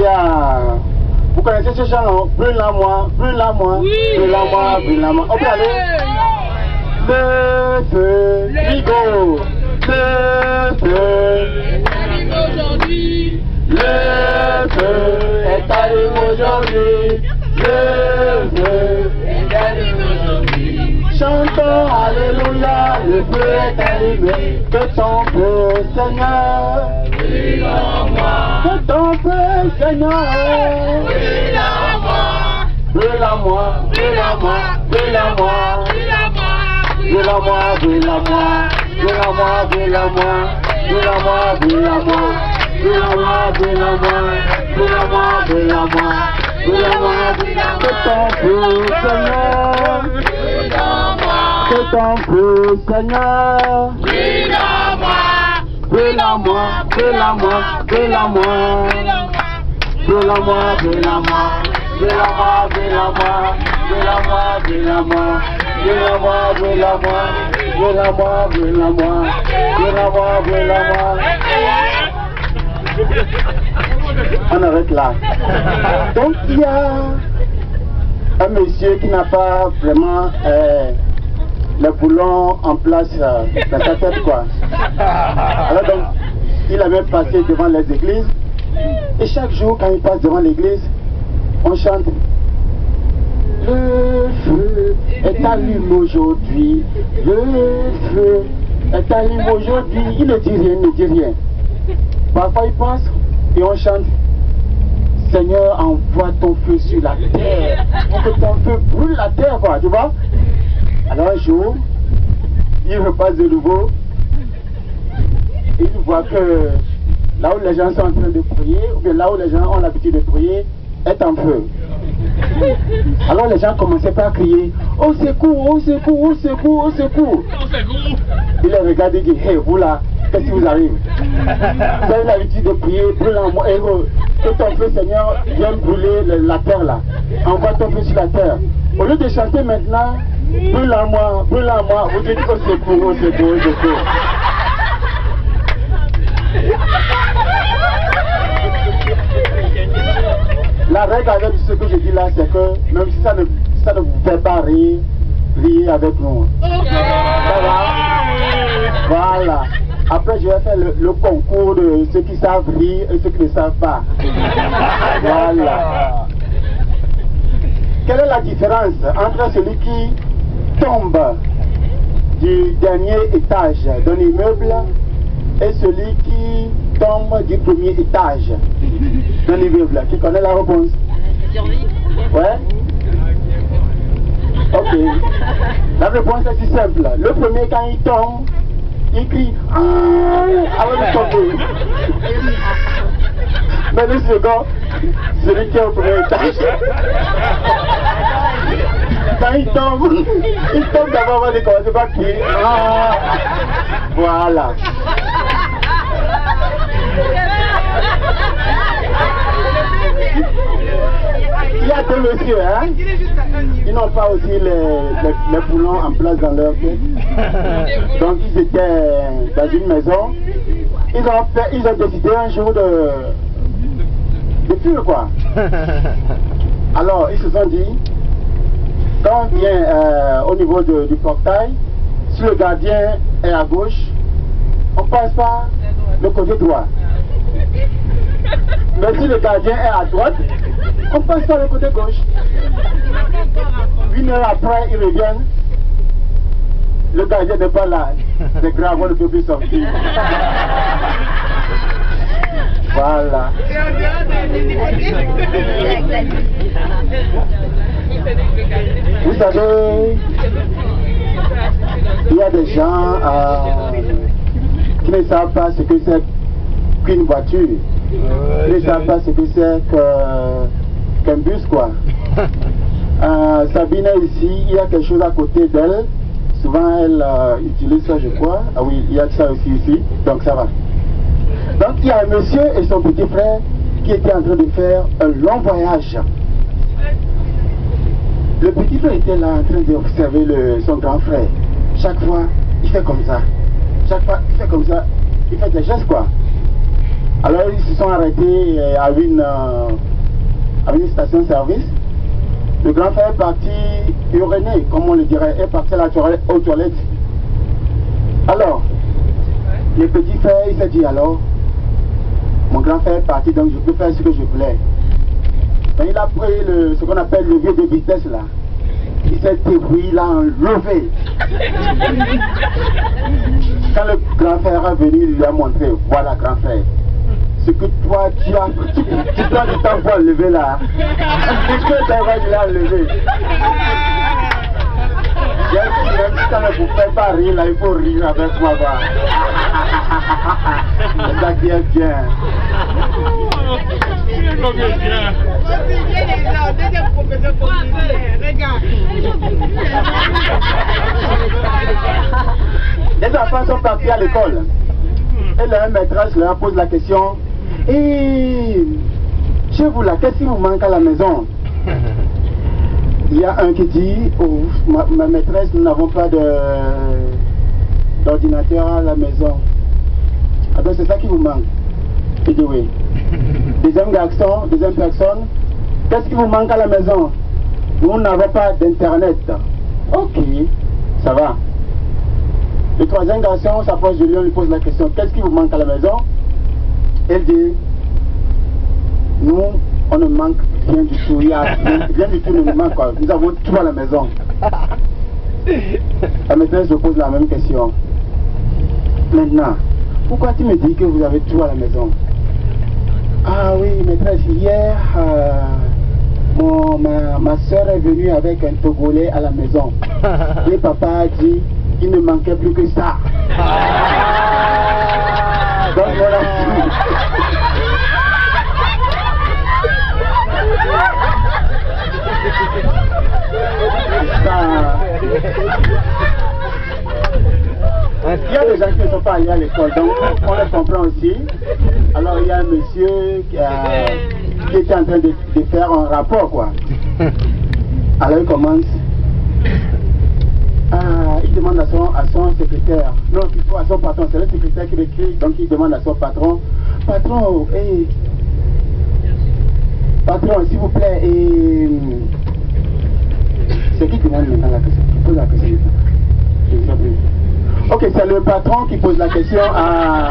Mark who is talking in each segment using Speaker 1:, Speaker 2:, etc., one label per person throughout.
Speaker 1: Yeah. Vous connaissez ce chant? Brûle-la-moi, brûle-la-moi, brûle-la-moi, brûle-la-moi. On peut aller. Le feu, Ligo. Le feu.
Speaker 2: Aujourd'hui,
Speaker 1: le feu est allumé aujourd'hui. Le feu est allumé aujourd'hui. Chantons Alléluia, le feu est allumé. Que ton feu, Seigneur, brûle en moi. Que ton feu, Seigneur, brûle en moi. Brûle en moi, brûle en moi, brûle en moi. Brûle en moi, brûle en moi, brûle en moi, brûle en moi, brûle en moi, brûle en moi. Brûle en moi, brûle en moi, brûle en moi, brûle en moi, brûle en moi, que ton feu, Seigneur, brûle en moi, que ton feu, Seigneur, brûle en moi, brûle en moi, brûle en moi, brûle en moi, brûle en moi, brûle en moi, brûle en moi, brûle en moi, brûle en moi, brûle en moi, brûle en moi, brûle en moi, brûle en moi, brûle en moi, brûle en moi, brûle en moi. On arrête là. Donc il y a un monsieur qui n'a pas vraiment le boulon en place dans sa tête quoi. Alors donc il avait passé devant les églises et chaque jour quand il passe devant l'église on chante le feu est allumé aujourd'hui, le feu est allumé aujourd'hui. Il ne dit rien, il ne dit rien. Parfois il passe et on chante Seigneur envoie ton feu sur la terre pour que ton feu brûle la terre quoi, tu vois. Alors un jour il repasse de nouveau et il voit que là où les gens sont en train de prier ou bien là où les gens ont l'habitude de prier est en feu. Alors les gens commençaient par crier au secours, au secours, au secours, au secours. Il les regarde et dit hey vous là, qu'est-ce qui vous arrive? Vous avez l'habitude de prier, brûle en moi, que ton feu Seigneur vienne brûler la terre là. Envoie ton feu sur la terre. Au lieu de chanter maintenant, brûle en moi, vous dites au secours, au secours, au secours. La règle avec ce que je dis là, c'est que même si ça ne vous fait pas rire, riez avec nous. Ça va? Voilà. Après, je vais faire le concours de ceux qui savent rire et ceux qui ne savent pas. Voilà. Quelle est la différence entre celui qui tombe du dernier étage d'un immeuble et celui qui tombe du premier étage d'un immeuble? Qui connaît la réponse? Ouais? Ok. La réponse est si simple. Le premier, quand il tombe, il crie avant de tomber. Mais le second, celui qui est au premier étage, quand il tombe d'abord avant de commencer par crier. Voilà. Il y a deux messieurs, hein? Ils n'ont pas aussi les boulons en place dans leur tête. Donc ils étaient dans une maison. Ils ont décidé un jour de fuir quoi. Alors ils se sont dit, quand on vient au niveau du portail, si le gardien est à gauche, on passe par le côté droit. Mais si le gardien est à droite, on passe par le côté gauche. 1 heure après, ils reviennent. Le gardien n'est pas là. C'est grave, on ne peut plus sortir. Voilà. Vous savez, il y a des gens qui ne savent pas ce que c'est qu'une voiture. Ils ne savent pas ce que c'est qu'un bus quoi. Sabine est ici, il y a quelque chose à côté d'elle. Souvent elle utilise ça je crois. Ah oui, il y a ça aussi ici, donc ça va. Donc il y a un monsieur et son petit frère qui étaient en train de faire un long voyage. Le petit frère était là en train d'observer son grand frère. Chaque fois, il fait comme ça. Chaque fois, il fait comme ça. Il fait des gestes quoi. Alors il se sont arrêtés à une station-service. Le grand frère est parti uriner, comme on le dirait, est parti aux toilettes. Alors, le petit frère, il s'est dit alors, mon grand frère est parti, donc je peux faire ce que je voulais. Donc il a pris ce qu'on appelle le levier de vitesse là. Il s'est débrouillé, il a enlevé. Quand le grand frère est venu, il lui a montré, voilà grand frère, ce que toi tu as, tu dois du temps pour enlever là. Ce que tu as enlevé. Même si ça ne vous fait pas rire là, il faut rire avec moi. C'est ça qui est bien. Les enfants sont partis à l'école. Et leur maîtresse leur pose la question. Et chez vous là, qu'est-ce qui vous manque à la maison? Il y a un qui dit, oh, ma maîtresse, nous n'avons pas d'ordinateur à la maison. Ah ben c'est ça qui vous manque. Il dit oui. Deuxième personne, qu'est-ce qui vous manque à la maison? Nous n'avons pas d'internet. Ok, ça va. Le troisième garçon s'approche de lui, on lui pose la question, qu'est-ce qui vous manque à la maison? Elle dit, nous, on ne manque rien du tout. Rien du tout ne nous manque. Quoi. Nous avons tout à la maison. La maîtresse se pose la même question. Maintenant, pourquoi tu me dis que vous avez tout à la maison? Ah oui, maîtresse, hier, ma soeur est venue avec un Togolais à la maison. Et papa a dit qu'il ne manquait plus que ça. Donc voilà. Il y a des gens qui ne sont pas allés à l'école, donc on les comprend aussi. Alors il y a un monsieur qui était en train de faire un rapport, quoi. Alors il commence. Il demande à son secrétaire, non, plutôt à son patron, c'est le secrétaire qui l'écrit, donc il demande à son patron, patron, patron, s'il vous plaît, c'est qui demande maintenant la question? Qui pose la question? Ok, c'est le patron qui pose la question à...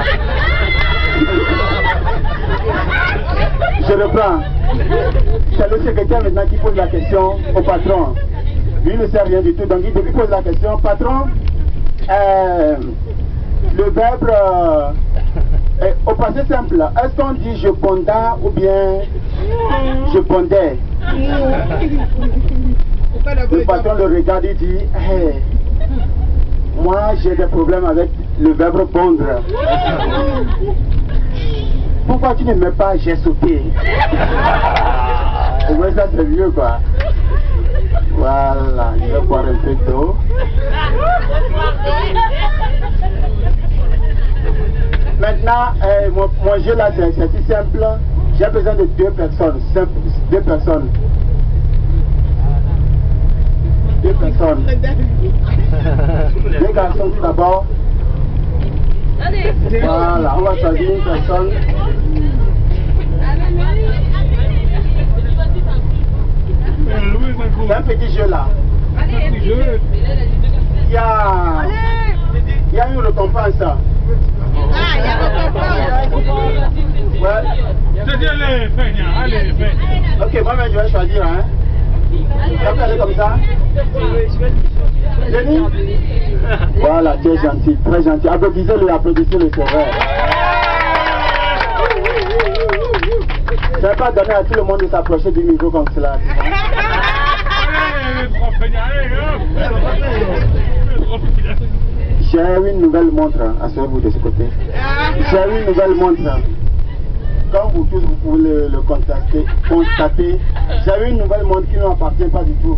Speaker 1: Je reprends. C'est le secrétaire maintenant qui pose la question au patron. Lui ne sait rien du tout, donc il pose la question, patron, le verbe au passé simple, est-ce qu'on dit je ponda ou bien je pondais? Le patron le regarde et dit, hey, moi j'ai des problèmes avec le verbe pondre. Pourquoi tu ne mets pas j'ai sauté? Au moins ça c'est mieux quoi. Voilà, je vais boire un peu d'eau. Maintenant, mon jeu là c'est si simple. J'ai besoin de deux personnes. Deux personnes. Deux garçons tout d'abord. Voilà, on va choisir une personne. C'est un petit jeu là. Il y a une récompense.
Speaker 3: Ah, il y a une récompense.
Speaker 1: Ouais. Ok, moi-même je vais choisir. Hein. Ça peut aller comme ça. Denis? Voilà, tu es gentil, très gentil. Applaudissez-le, c'est vrai. Je ne vais pas donner à tout le monde de s'approcher du micro comme cela. J'ai une nouvelle montre, asseyez-vous de ce côté. J'ai une nouvelle montre. Comme vous tous, vous pouvez le constater, j'ai une nouvelle montre qui ne m'appartient pas du tout.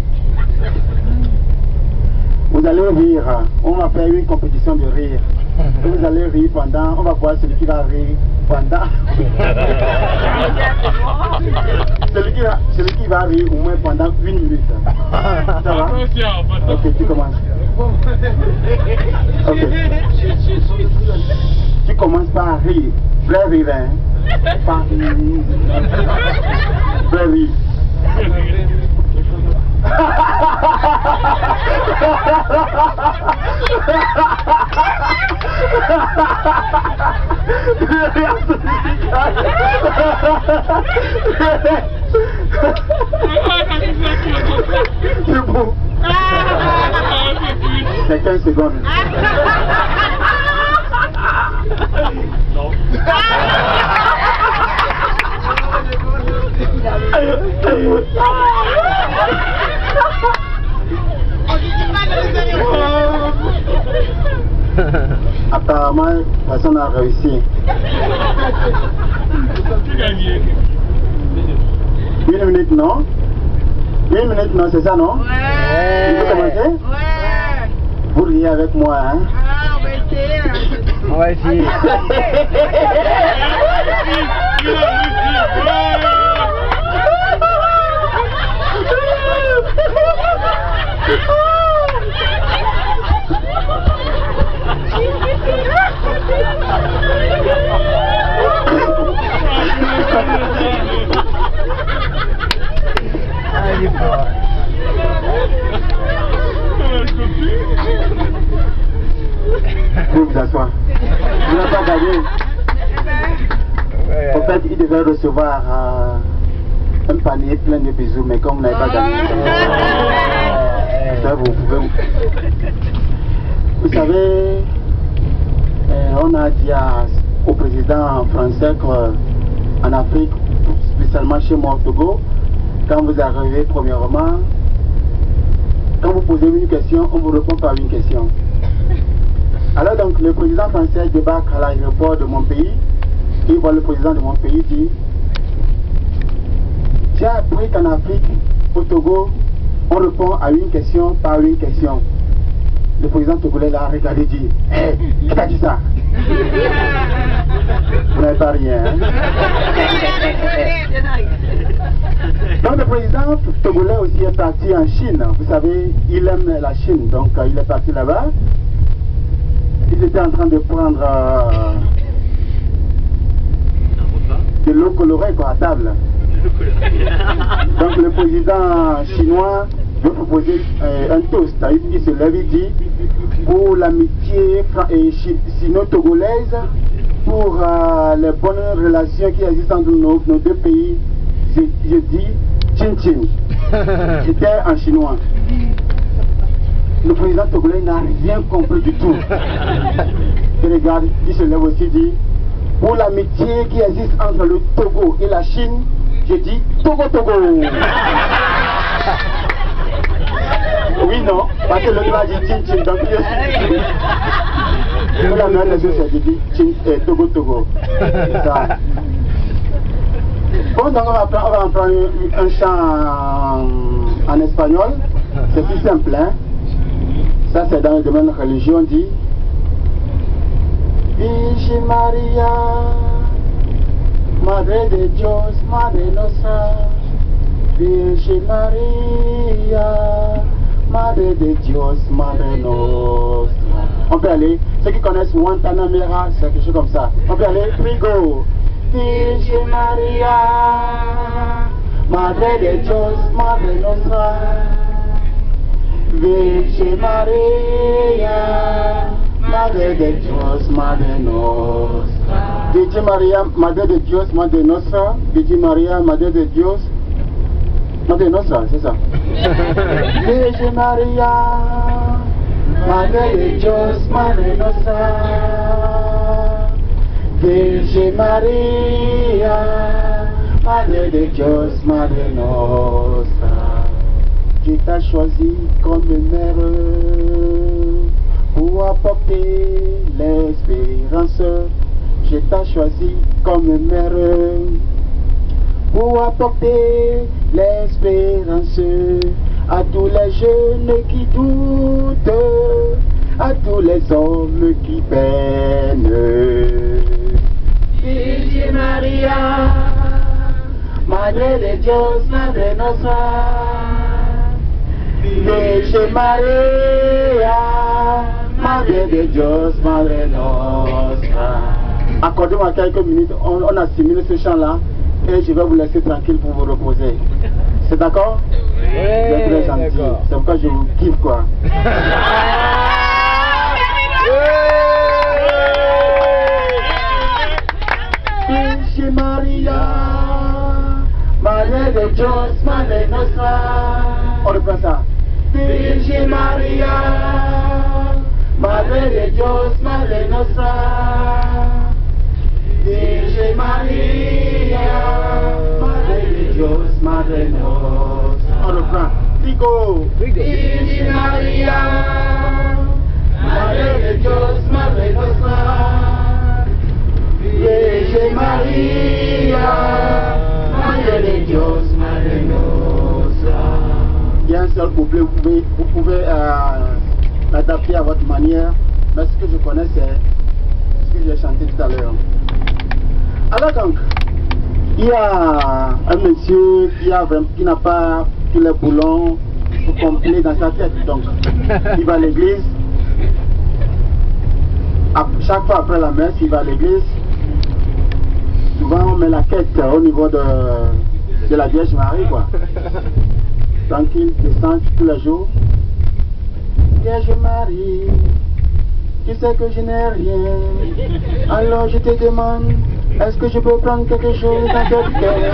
Speaker 1: Vous allez rire, on va faire une compétition de rire. Vous allez rire pendant, on va voir celui qui va rire pendant. celui qui va rire au moins pendant 1 minute. Ça va? Ok, tu commences. Ok. Tu commences par rire, vrai rire, hein? Baby. C'est bon. C'est 15 secondes. Non. Apparemment, personne n'a réussi. Une minute, non? Une minute, non, c'est ça, non?
Speaker 3: Ouais.
Speaker 1: Vous commencez?
Speaker 3: Ouais.
Speaker 1: Vous riez avec moi, hein?
Speaker 3: Ah, on va essayer.
Speaker 4: On va essayer. Ah, il est fort.
Speaker 1: Vous vous asseoir. Vous n'avez pas gagné. En fait, il devait recevoir un panier plein de bisous, mais comme vous n'avez pas gagné, ça, vous pouvez. Vous savez, on a dit au président français qu'en Afrique, spécialement chez moi au Togo, quand vous arrivez, premièrement, quand vous posez une question, on vous répond par une question. Alors donc, le président français débarque à l'aéroport de mon pays, il voit le président de mon pays, dit: j'ai appris qu'en Afrique, au Togo, on répond à une question par une question. Le président togolais l'a regardé et dit: hé, qui t'a dit ça? Vous n'avez pas rien. Hein? Donc le président togolais aussi est parti en Chine. Vous savez, il aime la Chine, donc il est parti là-bas. Il était en train de prendre de l'eau colorée à table. Donc le président chinois veut proposer un toast. Il se lève et dit: pour l'amitié sino-togolaise, pour les bonnes relations qui existent entre nos deux pays, je dis chin chin. C'était en chinois. Le président togolais n'a rien compris du tout. Il regarde, il se lève aussi et dit: pour l'amitié qui existe entre le Togo et la Chine, je dis Togo Togo. Oui, non, parce que le droit dit chin chin, donc pour la même chose, je dis Togo Togo. C'est ça. Bon, donc on va prendre un chant en espagnol. C'est plus simple, hein. Ça, c'est dans le domaine de la religion, on dit: Virgen Maria, Madre de Dios, Madre Nostra. Virgen Maria, Madre de Dios, Madre Nostra. On peut aller, ceux qui connaissent Guantanamera, c'est quelque chose comme ça. On peut aller, frigo. Virgen Maria, Madre de Dios, Madre Nostra. Virgen Maria, Madre de Dios, Madre Nostra. Virgen Maria, Madre de Dios, Madre Nostra. Virgen Maria, Madre de Dios, Madre Nostra, c'est ça. Virgen Maria, Madre de Dios, Madre Nostra. Virgen Maria, Madre de Dios, Madre Nostra. Dieu t'a choisi comme mère pour apporter l'espérance. Je t'ai choisi comme mère pour apporter l'espérance à tous les jeunes qui doutent, à tous les hommes qui peinent. Virgen Maria, Madre de Dios, Madre Nostra. Virgen Maria, Madre de Dios, Madre Nostra. accordez-moi quelques minutes, on assimile ce chant-là et je vais vous laisser tranquille pour vous reposer. C'est d'accord? Vous êtes très gentil. C'est pourquoi je vous kiffe quoi. Virgen Maria, Madre de Dios, Madre Nostra. On reprend ça. Virgen Maria, Madre de Dios, Madre Nostra. Virgen Maria, Madre de Dios, Madre Nostra. On reprend. Digo. Virgen Maria, Madre de Dios, Madre Nostra. Virgen Maria, Madre de Dios, Madre Nostra. Il y a un seul couplet, vous pouvez l'adapter à votre manière, mais ce que je connais c'est ce que j'ai chanté tout à l'heure. Alors donc, il y a un monsieur qui n'a pas tous les boulons complets dans sa tête, donc il va à l'église, chaque fois après la messe il va à l'église. Souvent on met la quête au niveau de la Vierge Marie quoi. Tranquille, descend tous les jours. Vierge Marie, tu sais que je n'ai rien. Alors je te demande, est-ce que je peux prendre quelque chose dans cette terre?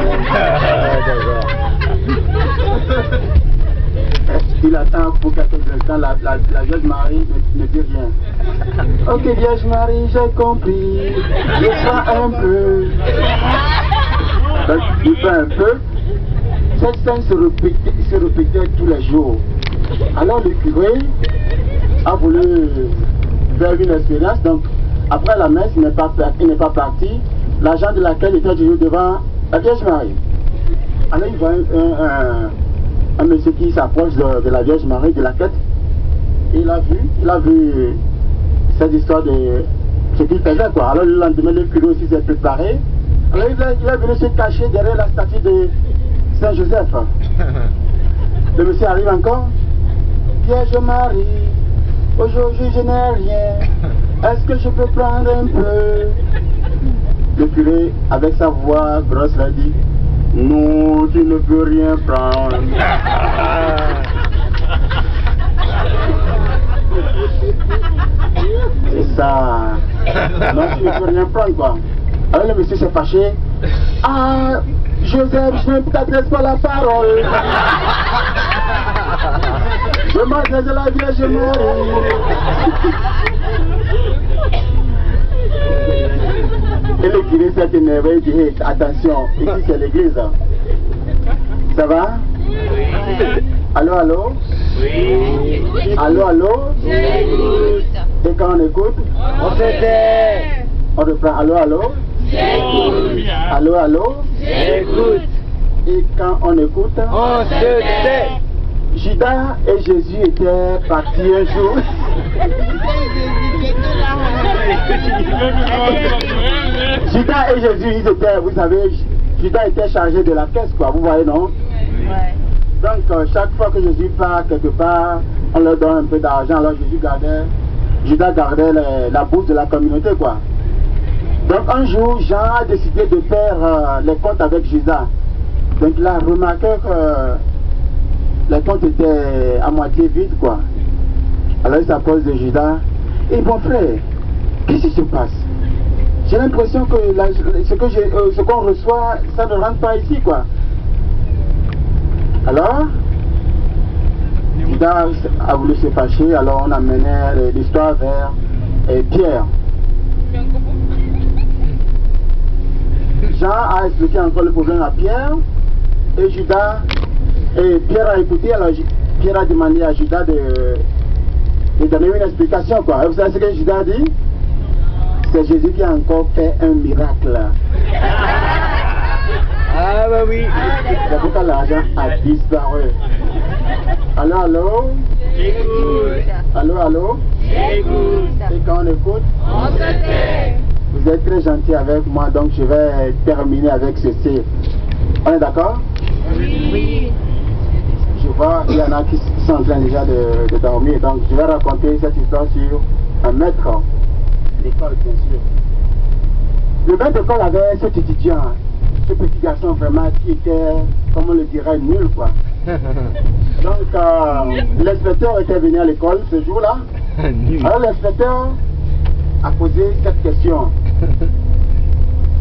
Speaker 1: Il attend pour quelques instants, la Vierge Marie ne dit rien. Ok Vierge Marie, j'ai compris. Je fais un peu. Donc, il fait un peu. Cette scène se répétait tous les jours. Alors le curé a voulu faire une expérience. Donc après la messe, il n'est pas parti. L'agent de laquelle était toujours devant la Vierge Marie. Alors il voit un monsieur qui s'approche de la Vierge Marie, de la quête. Et il a vu cette histoire de ce qu'il faisait quoi. Alors le lendemain, le curé aussi s'est préparé. Alors il est venu se cacher derrière la statue de Saint-Joseph. Le monsieur arrive encore. Vierge Marie, aujourd'hui je n'ai rien. Est-ce que je peux prendre un peu? Le curé, avec sa voix grosse, l'a dit. Non, tu ne peux rien prendre. C'est ça. Non, tu ne peux rien prendre quoi. Alors le monsieur s'est fâché. Ah, Joseph, je ne t'adresse pas la parole. Je m'adresse à la Vierge Marie. Et le curé s'est énervé et dit hey, attention, ici c'est l'église. Ça va? Oui. Allô, allô? Oui. Allô, allô? J'écoute. Et quand on écoute? On se tait. On reprend allô, allô? J'écoute. Allô, allô? J'écoute. Et quand on écoute? On se tait. Judas et Jésus étaient partis un jour. Judas et Jésus, ils étaient, vous savez, Judas était chargé de la caisse, quoi, vous voyez, non? Ouais. Donc, chaque fois que Jésus part quelque part, on leur donne un peu d'argent, alors Judas gardait la bourse de la communauté, quoi. Donc, un jour, Jean a décidé de faire les comptes avec Judas. Donc, il a remarqué que les comptes étaient à moitié vides, quoi. Alors, il s'approche de Judas. Et mon frère, qu'est-ce qui se passe? J'ai l'impression que ce qu'on reçoit, ça ne rentre pas ici, quoi. Alors, Judas a voulu se fâcher, alors on a mené l'histoire vers Pierre. Jean a expliqué encore le problème à Pierre, et Pierre a écouté, alors Pierre a demandé à Judas de donner une explication, quoi. Et vous savez ce que Judas a dit? C'est Jésus qui a encore fait un miracle.
Speaker 4: Ah bah oui.
Speaker 1: C'est pourquoi l'argent a disparu. Allô, allô?
Speaker 4: J'écoute.
Speaker 1: Allô, allô?
Speaker 4: J'écoute.
Speaker 1: Et quand on écoute?
Speaker 4: On se tait.
Speaker 1: Vous êtes très gentil avec moi, donc je vais terminer avec ceci. On est d'accord?
Speaker 4: Oui.
Speaker 1: Je vois, il y en a qui sont en train déjà de dormir, donc je vais raconter cette histoire sur un maître d'école, bien sûr. Le maître d'école avait cet étudiant, ce petit garçon vraiment qui était, comment on le dirait, nul quoi. Donc l'inspecteur était venu à l'école ce jour-là. Alors l'inspecteur a posé cette question.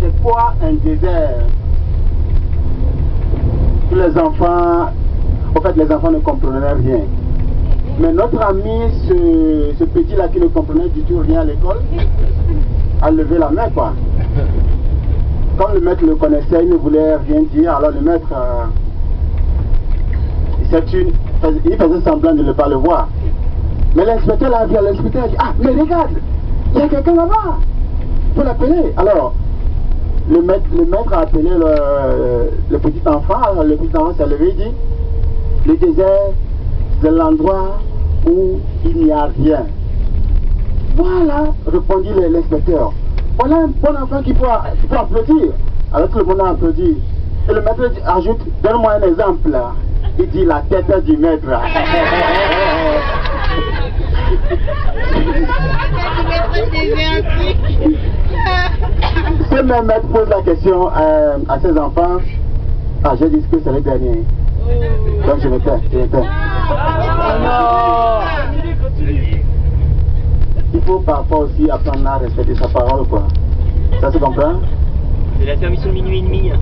Speaker 1: C'est quoi un désert? Tous les enfants, en fait les enfants ne comprenaient rien. Mais notre ami, ce petit-là qui ne comprenait du tout rien à l'école, a levé la main quoi. Comme le maître le connaissait, il ne voulait rien dire, alors le maître, il faisait semblant de ne pas le voir. Mais l'inspecteur l'a vu, l'inspecteur a dit, ah mais regarde, il y a quelqu'un là-bas, il faut l'appeler. Alors, le maître a appelé le petit enfant, alors le petit enfant s'est levé et dit, le désert, c'est l'endroit où il n'y a rien. Voilà, répondit l'inspecteur. Voilà un bon enfant qui peut applaudir. Alors tout le monde a applaudi. Et le maître ajoute, donne-moi un exemple. Il dit la tête du maître. Ce même maître pose la question à ses enfants. Ah, j'ai dit que c'est le dernier. Donc je me tais. Il faut parfois aussi apprendre à respecter sa parole, quoi. Ça se comprend?
Speaker 4: C'est la permission de minuit et demi.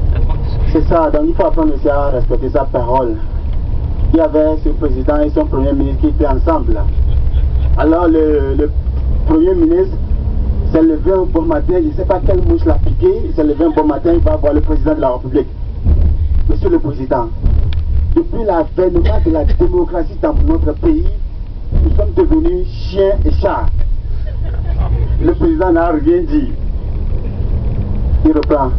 Speaker 1: C'est ça, donc il faut apprendre aussi à respecter sa parole. Il y avait ce président et son premier ministre qui étaient ensemble. Alors le premier ministre s'est levé un bon matin, je ne sais pas quelle mouche l'a piqué, il s'est levé un bon matin, il va voir le président de la République. Monsieur le Président, depuis l'avènement de la démocratie dans notre pays, nous sommes devenus chiens et chats. Le président n'a rien dit. Il reprend.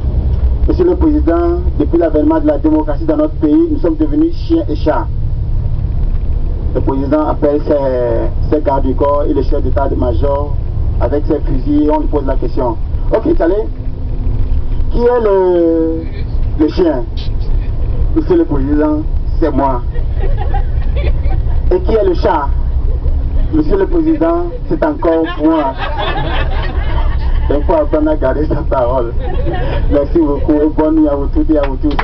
Speaker 1: Monsieur le Président, depuis l'avènement de la démocratie dans notre pays, nous sommes devenus chiens et chats. Le président appelle ses gardes du corps et le chef d'état-major avec ses fusils et on lui pose la question. Ok, allez, qui est le chien? Monsieur le Président, c'est moi. Et qui est le chat? Monsieur le Président, c'est encore moi. Il faut apprendre à garder sa parole. Merci beaucoup et bonne nuit à vous toutes et à vous tous.